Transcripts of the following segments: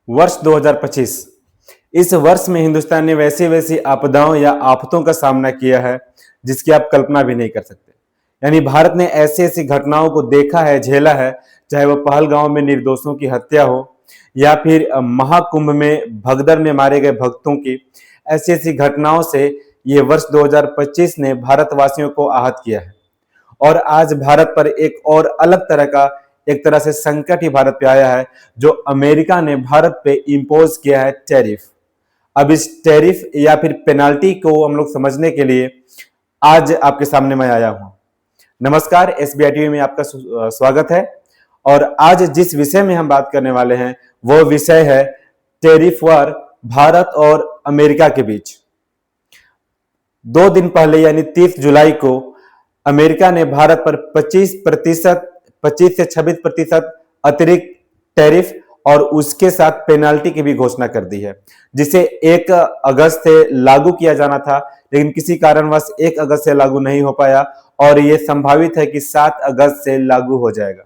वर्ष 2025। इस वर्ष में हिंदुस्तान ने वैसी वैसी आपदाओं या आफतों का सामना किया है जिसकी आप कल्पना भी नहीं कर सकते। यानी भारत ने ऐसी ऐसी घटनाओं को देखा है, झेला है, चाहे वो पहलगांव में निर्दोषों की हत्या हो या फिर महाकुंभ में भगदड़ में मारे गए भक्तों की, ऐसी ऐसी घटनाओं से ये वर्ष 2025 ने भारतवासियों को आहत किया है। और आज भारत पर एक और अलग तरह का, एक तरह से संकट ही भारत पे आया है, जो अमेरिका ने भारत पे इम्पोज किया है, टैरिफ। अब इस टैरिफ या फिर पेनाल्टी को हम लोग समझने के लिए आज आपके सामने मैं आया हूं। नमस्कार, एसबीआई टीवी में आपका स्वागत है। और आज जिस विषय में हम बात करने वाले हैं वो विषय है टैरिफ वार भारत और अमेरिका के बीच। 2 दिन पहले यानी 30 जुलाई को अमेरिका ने भारत पर 25 से 26% अतिरिक्त टैरिफ और उसके साथ पेनाल्टी की भी घोषणा कर दी है, जिसे 1 अगस्त से लागू किया जाना था, लेकिन किसी कारणवश 1 अगस्त से लागू नहीं हो पाया और यह संभावित है कि 7 अगस्त से लागू हो जाएगा।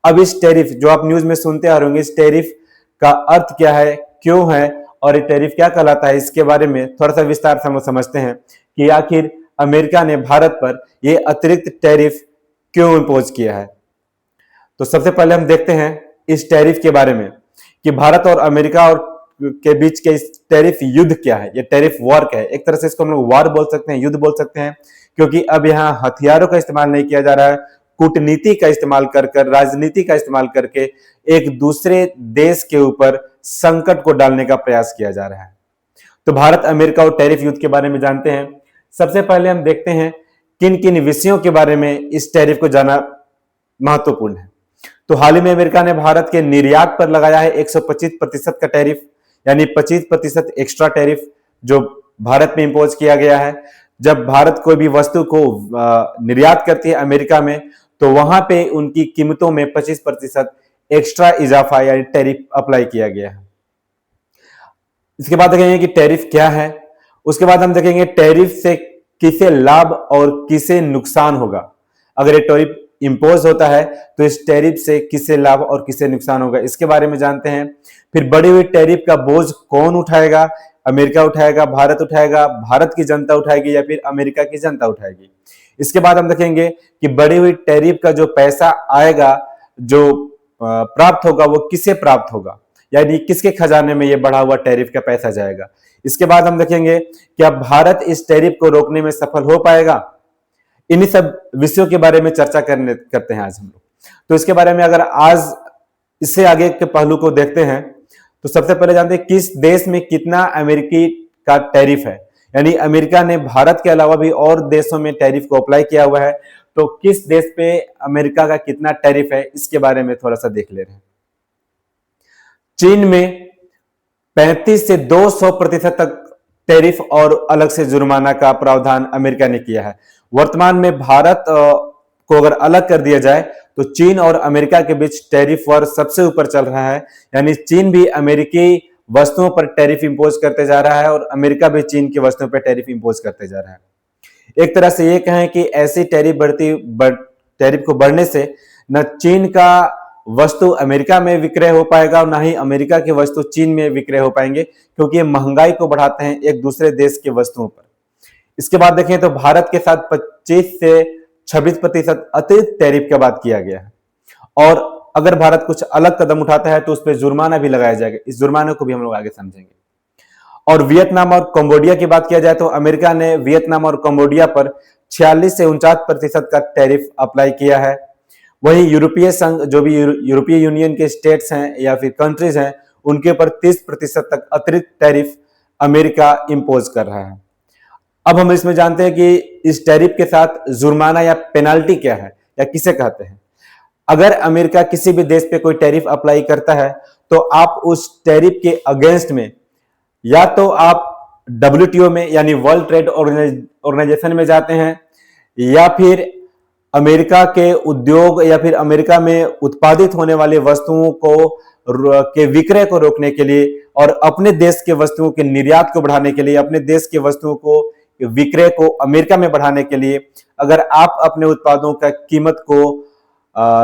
अब इस टैरिफ जो आप न्यूज में सुनते आ रहे होंगे, इस टैरिफ का अर्थ क्या है, क्यों है और ये टैरिफ क्या कहलाता है, इसके बारे में थोड़ा सा विस्तार से हम समझते हैं कि आखिर अमेरिका ने भारत पर यह अतिरिक्त टैरिफ क्यों इंपोज किया है। तो सबसे पहले हम देखते हैं इस टैरिफ के बारे में कि भारत और अमेरिका और के बीच के इस टैरिफ युद्ध क्या है, ये टैरिफ वॉर क्या है। एक तरह से इसको हम लोग वॉर बोल सकते हैं, युद्ध बोल सकते हैं, क्योंकि अब यहाँ हथियारों का इस्तेमाल नहीं किया जा रहा है, कूटनीति का इस्तेमाल कर राजनीति का इस्तेमाल करके एक दूसरे देश के ऊपर संकट को डालने का प्रयास किया जा रहा है। तो भारत अमेरिका और टैरिफ युद्ध के बारे में जानते हैं। सबसे पहले हम देखते हैं किन किन विषयों के बारे में इस टैरिफ को जाना महत्वपूर्ण है। तो हाल ही में अमेरिका ने भारत के निर्यात पर लगाया है 125% का टैरिफ, यानी 25% एक्स्ट्रा टैरिफ जो भारत में इंपोज किया गया है। जब भारत कोई भी वस्तु को निर्यात करती है अमेरिका में, तो वहां पे उनकी कीमतों में 25% एक्स्ट्रा इजाफा यानी टैरिफ अप्लाई किया गया है। इसके बाद देखेंगे कि टैरिफ क्या है। उसके बाद हम देखेंगे टैरिफ से किसे लाभ और किसे नुकसान होगा। अगर ये टैरिफ इंपोज होता है तो इस टैरिफ से किसे लाभ और किसे नुकसान होगा, इसके बारे में जानते हैं। फिर बढ़ी हुई टैरिफ का बोझ कौन उठाएगा, अमेरिका उठाएगा, भारत उठाएगा, भारत की जनता उठाएगी या फिर अमेरिका की जनता उठाएगी। इसके बाद हम देखेंगे कि बढ़ी हुई टैरिफ का जो पैसा आएगा, जो प्राप्त होगा, वो किसे प्राप्त होगा, यानी किसके खजाने में ये बढ़ा हुआ टैरिफ का पैसा जाएगा। इसके बाद हम देखेंगे कि अब भारत इस टैरिफ को रोकने में सफल हो पाएगा। इन्हीं सब विषयों के बारे में चर्चा करते हैं आज हम लोग। तो इसके बारे में अगर आज इससे आगे के पहलू को देखते हैं तो सबसे पहले जानते हैं किस देश में कितना अमेरिकी का टैरिफ है। यानी अमेरिका ने भारत के अलावा भी और देशों में टैरिफ को अप्लाई किया हुआ है, तो किस देश पे अमेरिका का कितना टैरिफ है इसके बारे में थोड़ा सा देख ले रहे हैं। चीन में 35 से 200% तक टैरिफ और अलग से जुर्माना का प्रावधान अमेरिका ने किया है। वर्तमान में भारत को अगर अलग कर दिया जाए तो चीन और अमेरिका के बीच टैरिफ वार सबसे ऊपर चल रहा है। यानी चीन भी अमेरिकी वस्तुओं पर टैरिफ इंपोज करते जा रहा है और अमेरिका भी चीन की वस्तुओं पर टैरिफ इंपोज करते जा रहा है। एक तरह से ये कहें कि ऐसी टैरिफ को बढ़ने से न चीन का वस्तु अमेरिका में विक्रय हो पाएगा और ना ही अमेरिका की वस्तु चीन में विक्रय हो पाएंगे, क्योंकि ये महंगाई को बढ़ाते हैं एक दूसरे देश के वस्तुओं पर। इसके बाद देखें तो भारत के साथ 25 से 26% अतिरिक्त टैरिफ की बात किया गया है और अगर भारत कुछ अलग कदम उठाता है तो उस पर जुर्माना भी लगाया जाएगा। इस जुर्माने को भी हम लोग आगे समझेंगे। और वियतनाम और कंबोडिया की बात किया जाए तो अमेरिका ने वियतनाम और कंबोडिया पर 46 से 49% का टैरिफ अप्लाई किया है। वहीं यूरोपीय संघ, जो भी यूरोपीय यूनियन के स्टेट्स हैं या फिर कंट्रीज हैं, उनके पर 30% तक अतिरिक्त टैरिफ अमेरिका इंपोज कर रहा है। अब हम इसमें जानते हैं कि इस टैरिफ के साथ जुर्माना या पेनाल्टी क्या है या किसे कहते हैं। अगर अमेरिका किसी भी देश पे कोई टैरिफ अप्लाई करता है तो आप उस टैरिफ के अगेंस्ट में या तो आप WTO में यानी वर्ल्ड ट्रेड ऑर्गेनाइजेशन में जाते हैं, या फिर अमेरिका के उद्योग या फिर अमेरिका में उत्पादित होने वाली वस्तुओं के विक्रय को रोकने के लिए और अपने देश के वस्तुओं के निर्यात को बढ़ाने के लिए, अपने देश के वस्तुओं को विक्रय को अमेरिका में बढ़ाने के लिए अगर आप अपने उत्पादों का कीमत को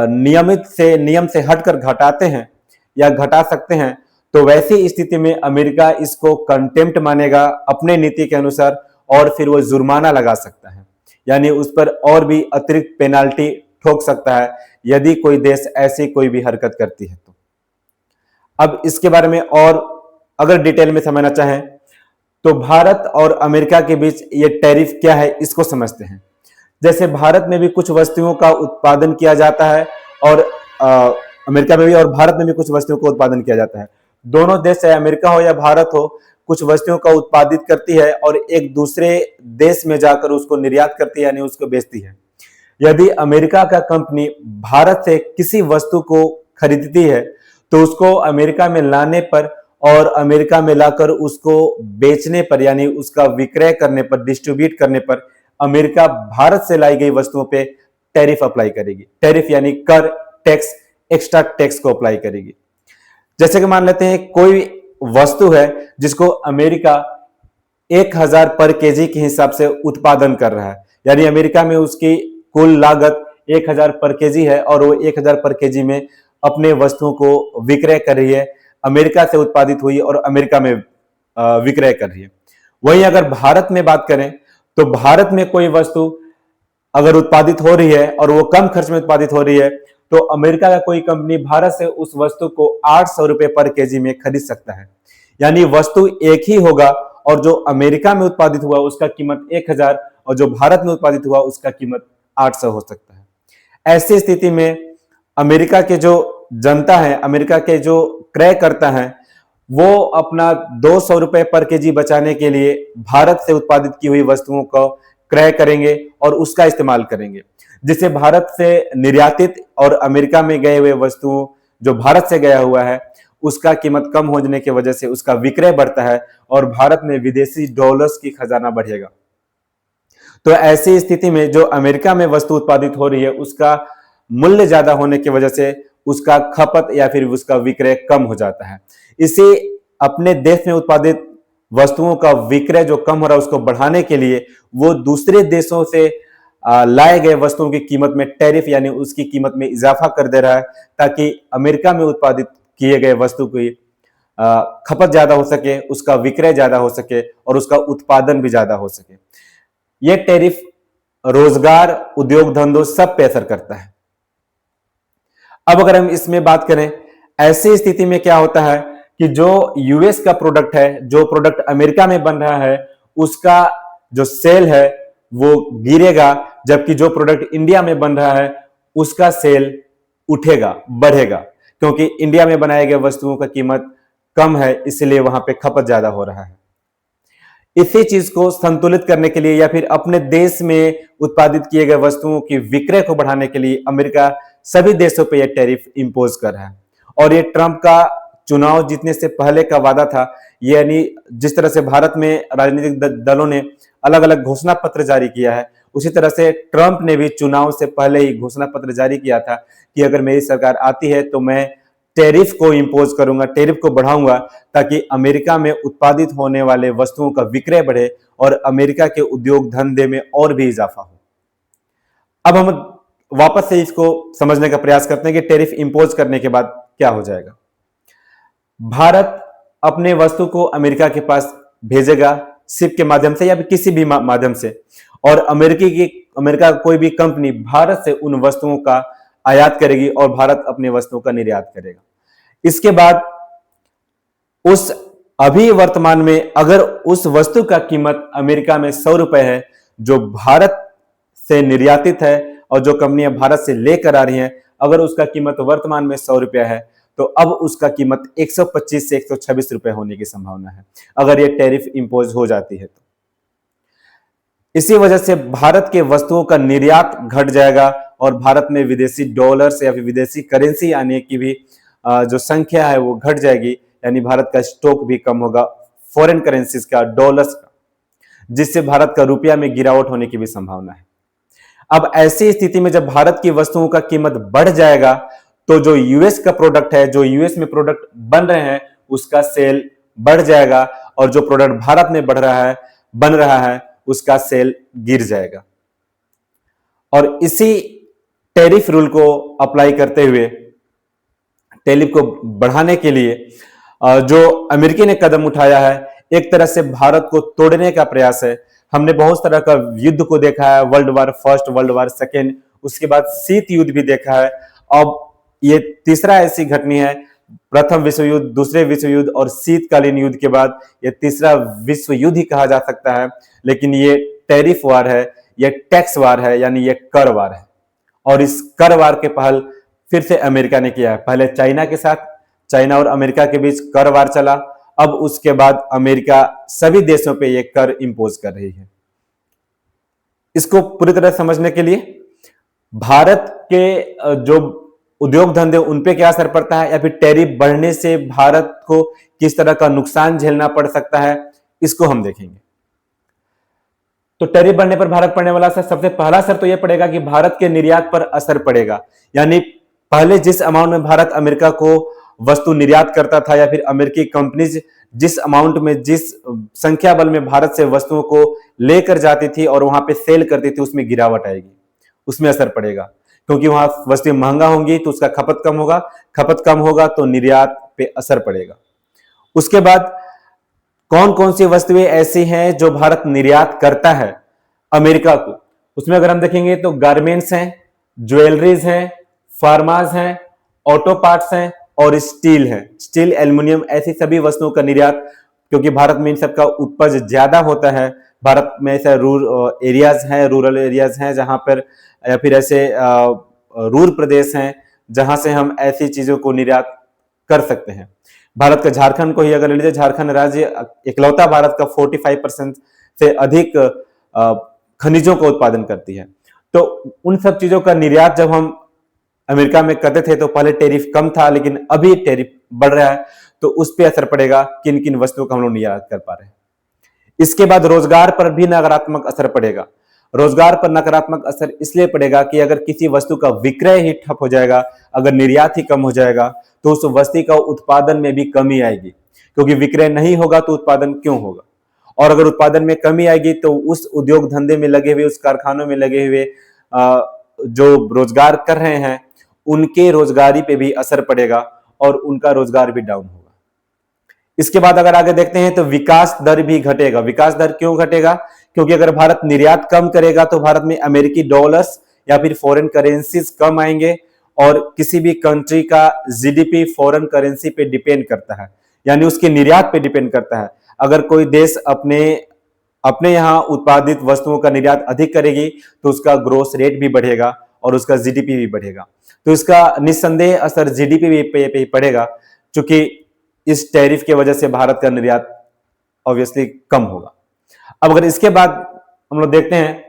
नियम से हटकर घटाते हैं या घटा सकते हैं तो वैसी स्थिति में अमेरिका इसको कंटेम्प्ट मानेगा अपने नीति के अनुसार, और फिर वो जुर्माना लगा सकता है, यानी उस पर और भी अतिरिक्त पेनाल्टी ठोक सकता है यदि कोई देश ऐसी कोई भी हरकत करती है तो। अब इसके बारे में और अगर डिटेल में समझना चाहें तो भारत और अमेरिका के बीच ये टैरिफ क्या है इसको समझते हैं। जैसे भारत में भी कुछ वस्तुओं का उत्पादन किया जाता है और अमेरिका में भी और भारत में भी कुछ वस्तुओं का उत्पादन किया जाता है। दोनों देश, चाहे अमेरिका हो या भारत हो, कुछ वस्तुओं का उत्पादित करती है और एक दूसरे देश में जाकर उसको निर्यात करती है, यानी उसको बेचती है। यदि अमेरिका का कंपनी भारत से किसी वस्तु को खरीदती है तो उसको अमेरिका में लाने पर और अमेरिका में लाकर उसको बेचने पर, यानी उसका विक्रय करने पर, डिस्ट्रीब्यूट करने पर अमेरिका भारत से लाई गई वस्तुओं पे टैरिफ अप्लाई करेगी। टैरिफ यानी कर, टैक्स, एक्स्ट्रा टैक्स को अप्लाई करेगी। जैसे कि मान लेते हैं कोई वस्तु है जिसको अमेरिका 1000 पर केजी के हिसाब से उत्पादन कर रहा है, यानी अमेरिका में उसकी कुल लागत 1000 पर केजी है और वो 1000 पर केजी में अपने वस्तुओं को विक्रय कर रही है, अमेरिका से उत्पादित हुई और अमेरिका में विक्रय कर रही है। वहीं अगर भारत में बात करें तो भारत में कोई वस्तु अगर उत्पादित हो रही है और वो कम खर्च में उत्पादित हो रही है तो अमेरिका का कोई कंपनी भारत से उस वस्तु को 800 रुपए पर केजी में खरीद सकता है, यानी वस्तु एक ही होगा और जो अमेरिका में उत्पादित हुआ उसका कीमत 1000 और जो भारत में उत्पादित हुआ उसका कीमत 800 हो सकता है। ऐसी स्थिति में अमेरिका के जो जनता है, अमेरिका के जो क्रय करता है, वो अपना 200 रुपए पर केजी बचाने के लिए भारत से उत्पादित की हुई वस्तुओं को क्रय करेंगे और उसका इस्तेमाल करेंगे, जिससे भारत से निर्यातित और अमेरिका में गए हुए वस्तुओं जो भारत से गया हुआ है उसका कीमत कम होने की वजह से उसका विक्रय बढ़ता है और भारत में विदेशी डॉलर्स की खजाना बढ़ेगा। तो ऐसी स्थिति में जो अमेरिका में वस्तु उत्पादित हो रही है उसका मूल्य ज्यादा होने की वजह से उसका खपत या फिर उसका विक्रय कम हो जाता है। इसे अपने देश में उत्पादित वस्तुओं का विक्रय जो कम हो रहा है उसको बढ़ाने के लिए वो दूसरे देशों से लाए गए वस्तुओं की कीमत में टैरिफ यानी उसकी कीमत में इजाफा कर दे रहा है, ताकि अमेरिका में उत्पादित किए गए वस्तु की खपत ज्यादा हो सके, उसका विक्रय ज्यादा हो सके और उसका उत्पादन भी ज्यादा हो सके। यह टैरिफ रोजगार, उद्योग धंधों सब पे असर करता है। अब अगर हम इसमें बात करें, ऐसी स्थिति में क्या होता है कि जो यूएस का प्रोडक्ट है, जो प्रोडक्ट अमेरिका में बन रहा है, उसका जो सेल है वो गिरेगा, जबकि जो प्रोडक्ट इंडिया में बन रहा है उसका सेल उठेगा, बढ़ेगा, क्योंकि इंडिया में बनाए गए वस्तुओं का कीमत कम है, इसलिए वहां पे खपत ज्यादा हो रहा है। इसी चीज को संतुलित करने के लिए या फिर अपने देश में उत्पादित किए गए वस्तुओं की विक्रय को बढ़ाने के लिए अमेरिका सभी देशों पे यह टैरिफ इंपोज कर रहा है। और ये ट्रंप का चुनाव जीतने से पहले का वादा था, यानी जिस तरह से भारत में राजनीतिक दलों ने अलग अलग घोषणा पत्र जारी किया है, उसी तरह से ट्रंप ने भी चुनाव से पहले ही घोषणा पत्र जारी किया था कि अगर मेरी सरकार आती है तो मैं टैरिफ को इंपोज करूंगा, टैरिफ को बढ़ाऊंगा, ताकि अमेरिका में उत्पादित होने वाले वस्तुओं का विक्रय बढ़े और अमेरिका के उद्योग धंधे में और भी इजाफा हो। अब हम वापस से इसको समझने का प्रयास करते हैं कि टैरिफ इंपोज करने के बाद क्या हो जाएगा। भारत अपने वस्तु को अमेरिका के पास भेजेगा शिप के माध्यम से या किसी भी माध्यम से, और अमेरिका कोई भी कंपनी भारत से उन वस्तुओं का आयात करेगी और भारत अपने वस्तुओं का निर्यात करेगा। इसके बाद उस अभी वर्तमान में अगर उस वस्तु का कीमत अमेरिका में 100 रुपए है जो भारत से निर्यातित है और जो कंपनियां भारत से लेकर आ रही हैं, अगर उसका कीमत वर्तमान में 100 रुपया है तो अब उसका कीमत 125 से 126 रुपए होने की संभावना है अगर यह टैरिफ इंपोज हो जाती है तो। इसी वजह से भारत के वस्तुओं का निर्यात घट जाएगा और भारत में विदेशी डॉलर्स या फिर विदेशी करेंसी आने की भी जो संख्या है वो घट जाएगी, यानी भारत का स्टॉक भी कम होगा फॉरेन करेंसीज का, डॉलर्स का, जिससे भारत का रुपया में गिरावट होने की भी संभावना है। अब ऐसी स्थिति में जब भारत की वस्तुओं का कीमत बढ़ जाएगा तो जो यूएस का प्रोडक्ट है, जो यूएस में प्रोडक्ट बन रहे हैं, उसका सेल बढ़ जाएगा और जो प्रोडक्ट भारत में बन रहा है उसका सेल गिर जाएगा। और इसी टैरिफ रूल को अप्लाई करते हुए, टैरिफ को बढ़ाने के लिए जो अमेरिकी ने कदम उठाया है, एक तरह से भारत को तोड़ने का प्रयास है। हमने बहुत तरह का युद्ध को देखा है, world war first, world war second, उसके बाद शीत युद्ध भी देखा है। अब ये तीसरा ऐसी घटना है, प्रथम विश्व युद्ध, दूसरे विश्व युद्ध और शीतकालीन युद्ध के बाद ये तीसरा विश्व युद्ध ही कहा जा सकता है। लेकिन ये टैरिफ वार है, ये टैक्स वार है, यानी ये कर वार है। और इस कर वार के पहल फिर से अमेरिका ने किया है। पहले चाइना के साथ, चाइना और अमेरिका के बीच कर वार चला। अब उसके बाद अमेरिका सभी देशों पे ये कर इंपोज कर रही है। इसको पूरी तरह समझने के लिए भारत के जो उद्योग धंधे उन पे क्या असर पड़ता है, या फिर टैरिफ बढ़ने से भारत को किस तरह का नुकसान झेलना पड़ सकता है, इसको हम देखेंगे। तो टैरिफ बढ़ने पर भारत पड़ने वाला असर, सबसे पहला असर तो यह पड़ेगा कि भारत के निर्यात पर असर पड़ेगा। यानी पहले जिस अमाउंट में भारत अमेरिका को वस्तु निर्यात करता था, या फिर अमेरिकी कंपनीज जिस अमाउंट में, जिस संख्या बल में भारत से वस्तुओं को लेकर जाती थी और वहां पे सेल करती थी, उसमें गिरावट आएगी, उसमें असर पड़ेगा। क्योंकि वहां वस्तुएं महंगा होंगी तो उसका खपत कम होगा, खपत कम होगा तो निर्यात पे असर पड़ेगा। उसके बाद कौन कौन सी वस्तुएं ऐसी हैं जो भारत निर्यात करता है अमेरिका को, उसमें अगर हम देखेंगे तो गारमेंट्स हैं, ज्वेलरीज हैं, फार्माज हैं, ऑटो पार्ट्स हैं और स्टील है। स्टील, एल्युमिनियम, ऐसी सभी वस्तुओं का निर्यात, क्योंकि भारत में इन सबका उपज ज्यादा होता है। भारत में ऐसे रूरल एरियाज हैं जहां पर, या फिर ऐसे रूर प्रदेश हैं जहां से हम ऐसी चीजों को निर्यात कर सकते हैं। भारत का झारखंड को ही अगर ले लीजिए, झारखंड राज्य इकलौता भारत का 45% से अधिक खनिजों का उत्पादन करती है। तो उन सब चीजों का निर्यात जब हम अमेरिका में करते थे तो पहले टैरिफ कम था, लेकिन अभी टैरिफ बढ़ रहा है, तो उस पर असर पड़ेगा किन किन वस्तुओं का हम लोग निर्यात कर पा रहे हैं। इसके बाद रोजगार पर भी नकारात्मक असर पड़ेगा। रोजगार पर नकारात्मक असर इसलिए पड़ेगा कि अगर किसी वस्तु का विक्रय ही ठप हो जाएगा, अगर निर्यात ही कम हो जाएगा, तो उस वस्तु का उत्पादन में भी कमी आएगी। क्योंकि विक्रय नहीं होगा तो उत्पादन क्यों होगा, और अगर उत्पादन में कमी आएगी तो उस उद्योग धंधे में लगे हुए, उस कारखानों में लगे हुए जो रोजगार कर रहे हैं, उनके रोजगारी पे भी असर पड़ेगा और उनका रोजगार भी डाउन होगा। इसके बाद अगर आगे देखते हैं तो विकास दर भी घटेगा। विकास दर क्यों घटेगा? क्योंकि अगर भारत निर्यात कम करेगा तो भारत में अमेरिकी डॉलर्स या फिर फॉरेन करेंसीज कम आएंगे, और किसी भी कंट्री का जीडीपी फॉरेन करेंसी पे डिपेंड करता है, यानी उसके निर्यात पे डिपेंड करता है। अगर कोई देश अपने यहाँ उत्पादित वस्तुओं का निर्यात अधिक करेगी तो उसका ग्रोथ रेट भी बढ़ेगा और उसका जीडीपी भी बढ़ेगा। तो इसका निस्संदेह असर जीडीपी पे ही पड़ेगा, क्योंकि इस टैरिफ की वजह से भारत का निर्यात ऑब्वियसली कम होगा। अब अगर इसके बाद हम लोग देखते हैं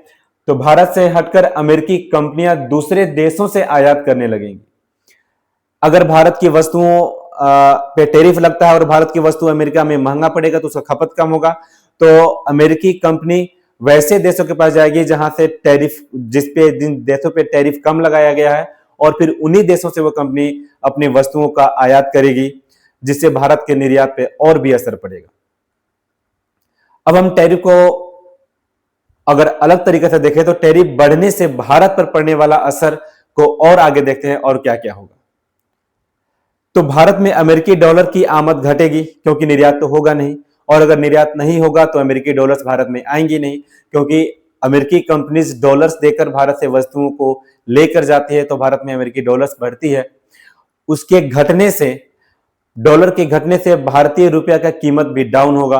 तो भारत से हटकर अमेरिकी कंपनियां दूसरे देशों से आयात करने लगेंगी। अगर भारत की वस्तुओं पे टैरिफ लगता है और भारत की वस्तु अमेरिका में महंगा पड़ेगा तो उसका खपत कम होगा, तो अमेरिकी कंपनी वैसे देशों के पास जाएगी जहां से टैरिफ, जिन देशों पे टैरिफ कम लगाया गया है, और फिर उन्हीं देशों से वो कंपनी अपनी वस्तुओं का आयात करेगी, जिससे भारत के निर्यात पे और भी असर पड़ेगा। अब हम टैरिफ को अगर अलग तरीके से देखें तो टैरिफ बढ़ने से भारत पर पड़ने वाला असर को और आगे देखते हैं और क्या क्या होगा। तो भारत में अमेरिकी डॉलर की आमद घटेगी, क्योंकि निर्यात तो होगा नहीं, और अगर निर्यात नहीं होगा तो अमेरिकी डॉलर्स भारत में आएंगी नहीं, क्योंकि अमेरिकी कंपनीज डॉलर्स देकर भारत से वस्तुओं को लेकर जाती है, तो भारत में अमेरिकी डॉलर्स बढ़ती है। उसके घटने से, डॉलर के घटने से भारतीय रुपया का कीमत भी डाउन होगा,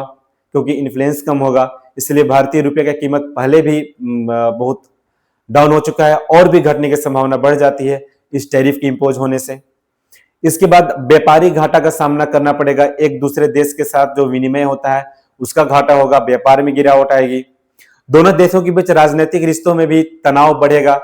क्योंकि इन्फ्लेशन कम होगा। इसलिए भारतीय रुपये का कीमत पहले भी बहुत डाउन हो चुका है, और भी घटने की संभावना बढ़ जाती है इस टैरिफ की इंपोज होने से। इसके बाद व्यापारी घाटा का सामना करना पड़ेगा। एक दूसरे देश के साथ जो विनिमय होता है उसका घाटा होगा, व्यापार में गिरावट आएगी। दोनों देशों के बीच राजनीतिक रिश्तों में भी तनाव बढ़ेगा।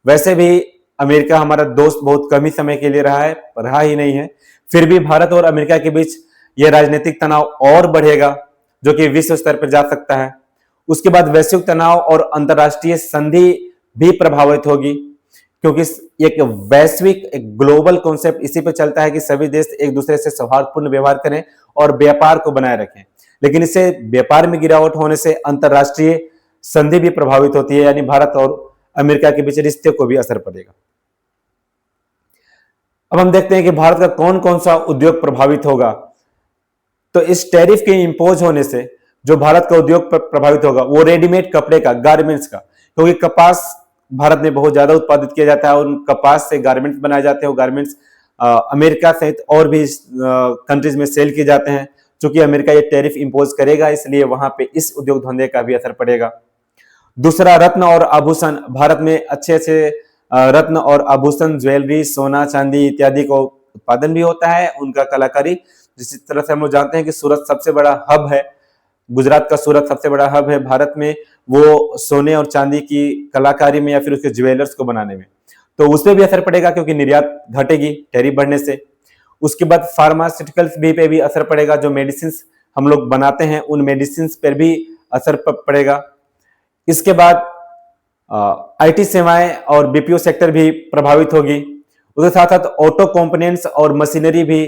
वैसे भी अमेरिका हमारा दोस्त बहुत कम ही समय के लिए रहा ही नहीं है, फिर भी भारत और अमेरिका के बीच यह राजनीतिक तनाव और बढ़ेगा, जो कि विश्व स्तर पर जा सकता है। उसके बाद वैश्विक तनाव और अंतरराष्ट्रीय संधि भी प्रभावित होगी, क्योंकि एक वैश्विक, एक ग्लोबल कॉन्सेप्ट इसी पे चलता है कि सभी देश एक दूसरे से सौहार्दपूर्ण व्यवहार करें और व्यापार को बनाए रखें। लेकिन इससे व्यापार में गिरावट होने से अंतरराष्ट्रीय संधि भी प्रभावित होती है, यानी भारत और अमेरिका के बीच रिश्ते को भी असर पड़ेगा। अब हम देखते हैं कि भारत का कौन कौन सा उद्योग प्रभावित होगा। तो इस टैरिफ के इंपोज होने से जो भारत का उद्योग प्रभावित होगा वो रेडीमेड कपड़े का, गारमेंट्स का, क्योंकि कपास भारत में बहुत ज्यादा उत्पादित किया जाता है और उन कपास से गारमेंट्स बनाए जाते हैं। वो गारमेंट्स अमेरिका सहित और भी कंट्रीज में सेल किए जाते हैं। चूंकि अमेरिका ये टैरिफ इंपोज करेगा, इसलिए वहां पे इस उद्योग धंधे का भी असर पड़ेगा। दूसरा, रत्न और आभूषण। भारत में अच्छे अच्छे रत्न और आभूषण, ज्वेलरी, सोना चांदी इत्यादि को उत्पादन भी होता है, उनका कलाकारी। जिस तरह से हम लोग जानते हैं कि सूरत सबसे बड़ा हब है, गुजरात का सूरत सबसे बड़ा हब है भारत में, वो सोने और चांदी की कलाकारी में या फिर उसके ज्वेलर्स को बनाने में, तो उस पर भी असर पड़ेगा क्योंकि निर्यात घटेगी टैरिफ बढ़ने से। उसके बाद फार्मास्यूटिकल्स भी पे भी असर पड़ेगा, जो मेडिसिन हम लोग बनाते हैं उन मेडिसिन पर भी असर पड़ेगा। इसके बाद आईटी सेवाएं और बीपीओ सेक्टर भी प्रभावित होगी। उसके साथ साथ ऑटो कंपोनेंट्स और मशीनरी भी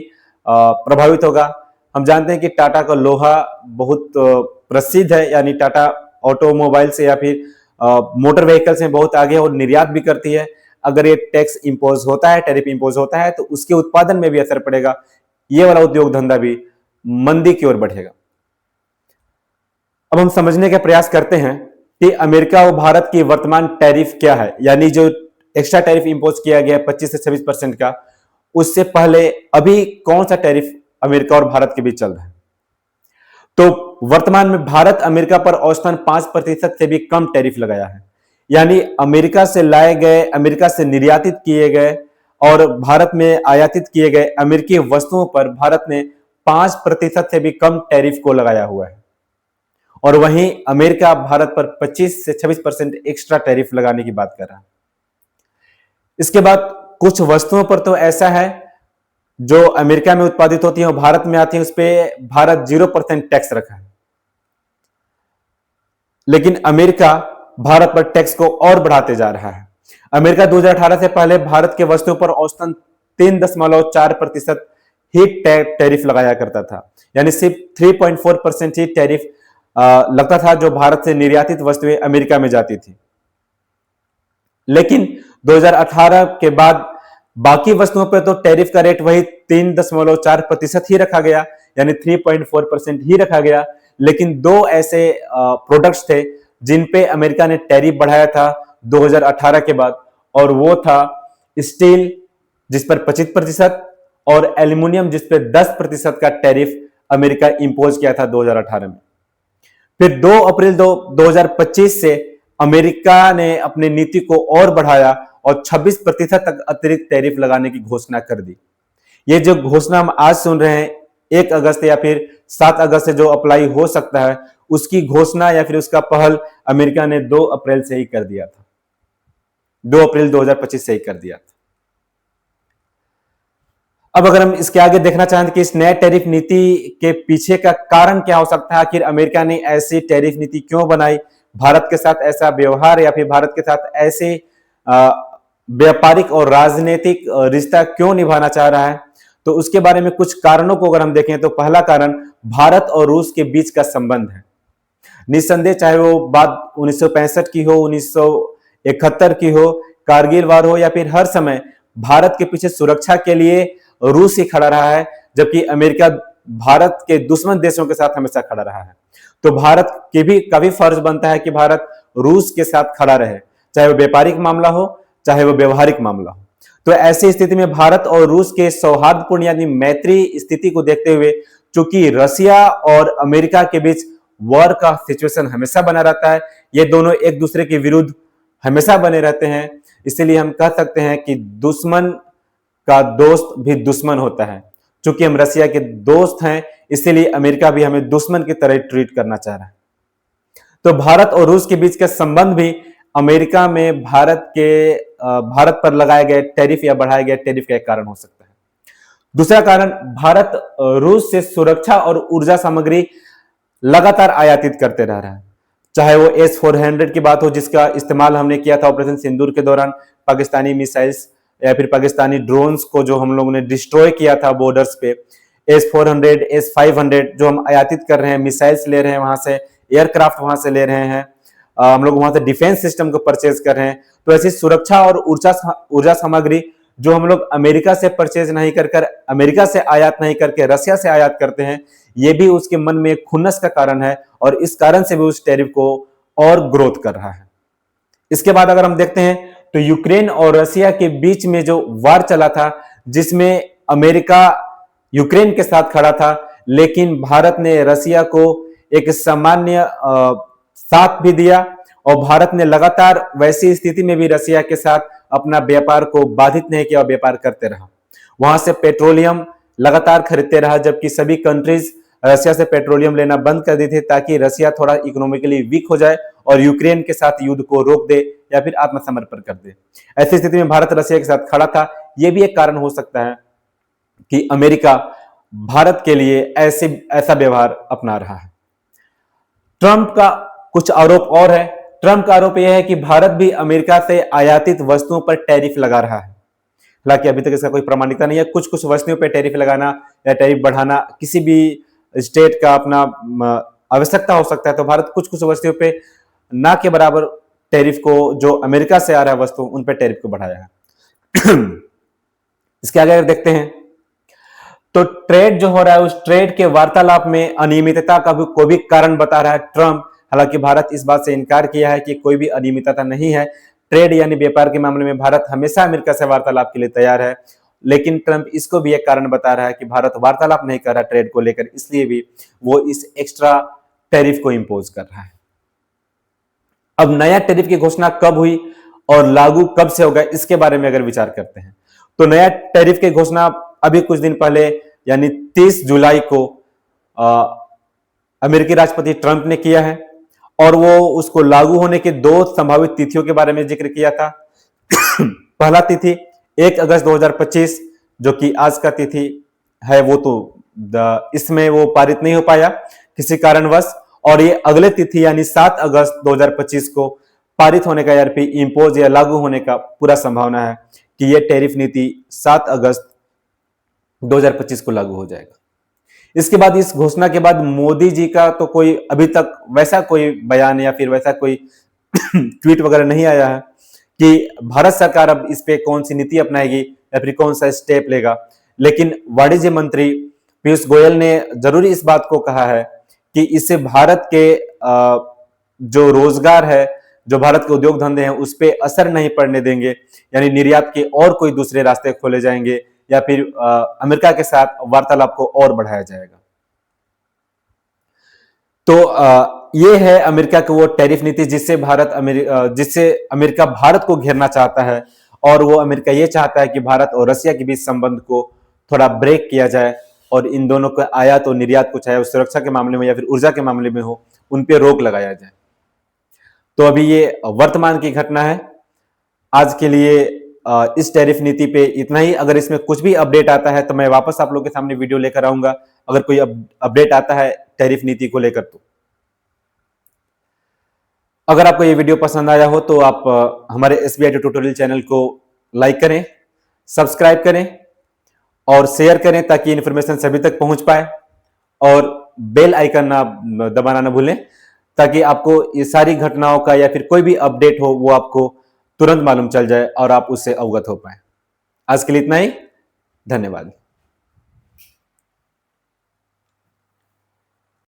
प्रभावित होगा। हम जानते हैं कि टाटा का लोहा बहुत प्रसिद्ध है, यानी टाटा ऑटोमोबाइल से या फिर मोटर व्हीकल से बहुत आगे और निर्यात भी करती है। अगर ये टैक्स इंपोज होता है, टैरिफ इंपोज होता है, तो उसके उत्पादन में भी असर पड़ेगा। ये वाला उद्योग धंधा भी मंदी की ओर बढ़ेगा। अब हम समझने का प्रयास करते हैं कि अमेरिका और भारत की वर्तमान टैरिफ क्या है, यानी जो एक्स्ट्रा टैरिफ इंपोज किया गया 25 से 26% का, उससे पहले अभी कौन सा टैरिफ अमेरिका और भारत के बीच चल रहा है। तो वर्तमान में भारत अमेरिका पर औसतन 5% से भी कम टैरिफ लगाया है, यानी अमेरिका से लाए गए, अमेरिका से निर्यातित किए गए और भारत में आयातित किए गए अमेरिकी वस्तुओं पर भारत ने 5% से भी कम टैरिफ को लगाया हुआ है, और वहीं अमेरिका भारत पर 25 से 26% एक्स्ट्रा टैरिफ लगाने की बात कर रहा है। इसके बाद कुछ वस्तुओं पर तो ऐसा है जो अमेरिका में उत्पादित होती है और भारत में आती है, उस पर भारत 0% टैक्स रखा है, लेकिन अमेरिका भारत पर टैक्स को और बढ़ाते जा रहा है। अमेरिका 2018 से पहले भारत के वस्तुओं पर औसतन 3.4% ही टैरिफ लगाया करता था, यानी सिर्फ 3.4% ही टैरिफ लगता था जो भारत से निर्यातित वस्तुएं अमेरिका में जाती थी। लेकिन 2018 के बाद बाकी वस्तुओं पर तो टैरिफ का रेट वही 3.4% ही रखा गया, यानी 3.4% ही रखा गया। लेकिन दो ऐसे प्रोडक्ट्स थे जिन पे अमेरिका ने टैरिफ बढ़ाया था 2018 के बाद, और वो था स्टील जिस पर 25% और एल्यूमिनियम जिस पर 10% का टैरिफ अमेरिका इंपोज किया था 2018 में। फिर 2 अप्रैल 2025 से अमेरिका ने अपनी नीति को और बढ़ाया और 26% तक अतिरिक्त टैरिफ लगाने की घोषणा कर दी। ये जो घोषणा हम आज सुन रहे हैं 1 अगस्त या फिर 7 अगस्त से जो अप्लाई हो सकता है, उसकी घोषणा या फिर उसका पहल अमेरिका ने 2 अप्रैल से ही कर दिया था, 2 अप्रैल 2025 से ही कर दिया था। अब अगर हम इसके आगे देखना चाहें कि इस नए टैरिफ नीति के पीछे का कारण क्या हो सकता है, आखिर अमेरिका ने ऐसी टैरिफ नीति क्यों बनाई, भारत के साथ ऐसा व्यवहार या फिर भारत के साथ ऐसे व्यापारिक और राजनीतिक रिश्ता क्यों निभाना चाह रहा है, तो उसके बारे में कुछ कारणों को अगर हम देखें तो पहला कारण भारत और रूस के बीच का संबंध है। निस्संदेह, चाहे वो बात 1965 की हो, 1971 की हो, कारगिल वार हो, या फिर हर समय भारत के पीछे सुरक्षा के लिए रूस ही खड़ा रहा है, जबकि अमेरिका भारत के दुश्मन देशों के साथ हमेशा खड़ा रहा है। तो भारत के भी काफी फर्ज बनता है कि भारत रूस के साथ खड़ा रहे, चाहे वो व्यापारिक मामला हो चाहे वो व्यवहारिक मामला हो। तो ऐसी स्थिति में भारत और रूस के सौहार्दपूर्ण यानी मैत्री स्थिति को देखते हुए, चूंकि रशिया और अमेरिका के बीच वॉर का सिचुएशन हमेशा बना रहता है, ये दोनों एक दूसरे के विरुद्ध हमेशा बने रहते हैं, इसलिए हम कह सकते हैं कि दुश्मन का दोस्त भी दुश्मन होता है। चूंकि हम रशिया के दोस्त हैं, इसीलिए अमेरिका भी हमें दुश्मन की तरह ट्रीट करना चाह रहा है। तो भारत और रूस के बीच का संबंध भी अमेरिका में भारत पर लगाए गए टैरिफ या बढ़ाए गए टैरिफ का एक कारण हो सकता है। दूसरा कारण, भारत रूस से सुरक्षा और ऊर्जा सामग्री लगातार आयातित करते रह रहा है, चाहे वो S-400 की बात हो जिसका इस्तेमाल हमने किया था ऑपरेशन सिंदूर के दौरान, पाकिस्तानी मिसाइल्स या फिर पाकिस्तानी ड्रोन्स को जो हम लोगों ने डिस्ट्रॉय किया था बॉर्डर्स पे, S-400, S-500 जो हम आयातित कर रहे हैं, मिसाइल्स ले रहे हैं वहां से, एयरक्राफ्ट वहां से ले रहे हैं, हम लोग वहां से डिफेंस सिस्टम को परचेज कर रहे हैं। तो ऐसी सुरक्षा और ऊर्जा सामग्री जो हम लोग अमेरिका से परचेज नहीं कर अमेरिका से आयात नहीं करके रशिया से आयात करते हैं, ये भी उसके मन में एक खुन्नस का कारण है और इस कारण से भी उस टैरिफ को और ग्रोथ कर रहा है। इसके बाद अगर हम देखते हैं तो यूक्रेन और रसिया के बीच में जो वार चला था, जिसमें अमेरिका यूक्रेन के साथ खड़ा था, लेकिन भारत ने रसिया को एक सामान्य साथ भी दिया और भारत ने लगातार वैसी स्थिति में भी रसिया के साथ अपना व्यापार को बाधित नहीं किया और व्यापार करते रहा। वहां से पेट्रोलियम लगातार खरीदते रहा, जबकि सभी कंट्रीज रसिया से पेट्रोलियम लेना बंद कर दी थी ताकि रसिया थोड़ा इकोनॉमिकली वीक हो जाए और यूक्रेन के साथ युद्ध को रोक दे या फिर आत्मसमर्पण कर दे। ऐसी स्थिति में भारत रसिया के साथ खड़ा था। यह भी एक कारण हो सकता है कि अमेरिका भारत के लिए ऐसा व्यवहार अपना रहा है। ट्रंप का कुछ आरोप और है। ट्रंप का आरोप यह है कि भारत भी अमेरिका से आयातित वस्तुओं पर टैरिफ लगा रहा है। हालांकि अभी तक इसका कोई प्रमाणिकता नहीं है। कुछ कुछ वस्तुओं पर टैरिफ लगाना या टैरिफ बढ़ाना किसी भी स्टेट का अपना आवश्यकता हो सकता है, तो भारत कुछ कुछ वस्तुओं पे ना के बराबर टैरिफ को, जो अमेरिका से आ रहा है वस्तु, उन पर टैरिफ को बढ़ाया है। इसके आगे अगर देखते हैं तो ट्रेड जो हो रहा है, उस ट्रेड के वार्तालाप में अनियमितता का भी कोई भी कारण बता रहा है ट्रंप। हालांकि भारत इस बात से इनकार किया है कि कोई भी अनियमितता नहीं है। ट्रेड यानी व्यापार के मामले में भारत हमेशा अमेरिका से वार्तालाप के लिए तैयार है, लेकिन ट्रंप इसको भी एक कारण बता रहा है कि भारत वार्तालाप नहीं कर रहा ट्रेड को लेकर, इसलिए भी वो इस एक्स्ट्रा टैरिफ को इंपोज कर रहा है। अब नया टैरिफ की घोषणा कब हुई और लागू कब से होगा, इसके बारे में अगर विचार करते हैं तो नया टैरिफ की घोषणा अभी कुछ दिन पहले यानी 30 जुलाई को अमेरिकी राष्ट्रपति ट्रंप ने किया है और वो उसको लागू होने के 2 संभावित तिथियों के बारे में जिक्र किया था। पहला तिथि 1 अगस्त 2025 जो कि आज का तिथि है, वो तो इसमें वो पारित नहीं हो पाया किसी कारणवश, और ये अगले तिथि यानी 7 अगस्त 2025 को पारित होने का ईआरपी इंपोज या लागू होने का पूरा संभावना है कि यह टैरिफ नीति 7 अगस्त 2025 को लागू हो जाएगा। इसके बाद इस घोषणा के बाद मोदी जी का तो कोई अभी तक वैसा कोई बयान या फिर वैसा कोई ट्वीट वगैरह नहीं आया है कि भारत सरकार अब इस पे कौन सी नीति अपनाएगी या फिर कौन सा स्टेप लेगा। लेकिन वाणिज्य मंत्री पीयूष गोयल ने जरूर इस बात को कहा है कि इससे भारत के जो रोजगार है, जो भारत के उद्योग धंधे हैं, उस पर असर नहीं पड़ने देंगे, यानी निर्यात के और कोई दूसरे रास्ते खोले जाएंगे या फिर अमेरिका के साथ वार्तालाप को और बढ़ाया जाएगा। तो ये है अमेरिका की वो टैरिफ नीति जिससे अमेरिका भारत को घेरना चाहता है, और वो अमेरिका ये चाहता है कि भारत और रसिया के बीच संबंध को थोड़ा ब्रेक किया जाए और इन दोनों के आयात और निर्यात को, चाहे वो सुरक्षा के मामले में या फिर ऊर्जा के मामले में हो, उन पे रोक लगाया जाए। तो अभी ये वर्तमान की घटना है। आज के लिए इस टैरिफ नीति पे इतना ही। अगर इसमें कुछ भी अपडेट आता है तो मैं वापस आप लोगों के सामने वीडियो लेकर आऊंगा, अगर कोई अपडेट आता है टैरिफ नीति को लेकर। तो अगर आपको ये वीडियो पसंद आया हो तो आप हमारे SBI ट्यूटोरियल चैनल को लाइक करें, सब्सक्राइब करें और शेयर करें ताकि इन्फॉर्मेशन सभी तक पहुंच पाए, और बेल आइकन ना दबाना ना भूलें ताकि आपको ये सारी घटनाओं का या फिर कोई भी अपडेट हो वो आपको तुरंत मालूम चल जाए और आप उससे अवगत हो पाए। आज के लिए इतना ही। धन्यवाद।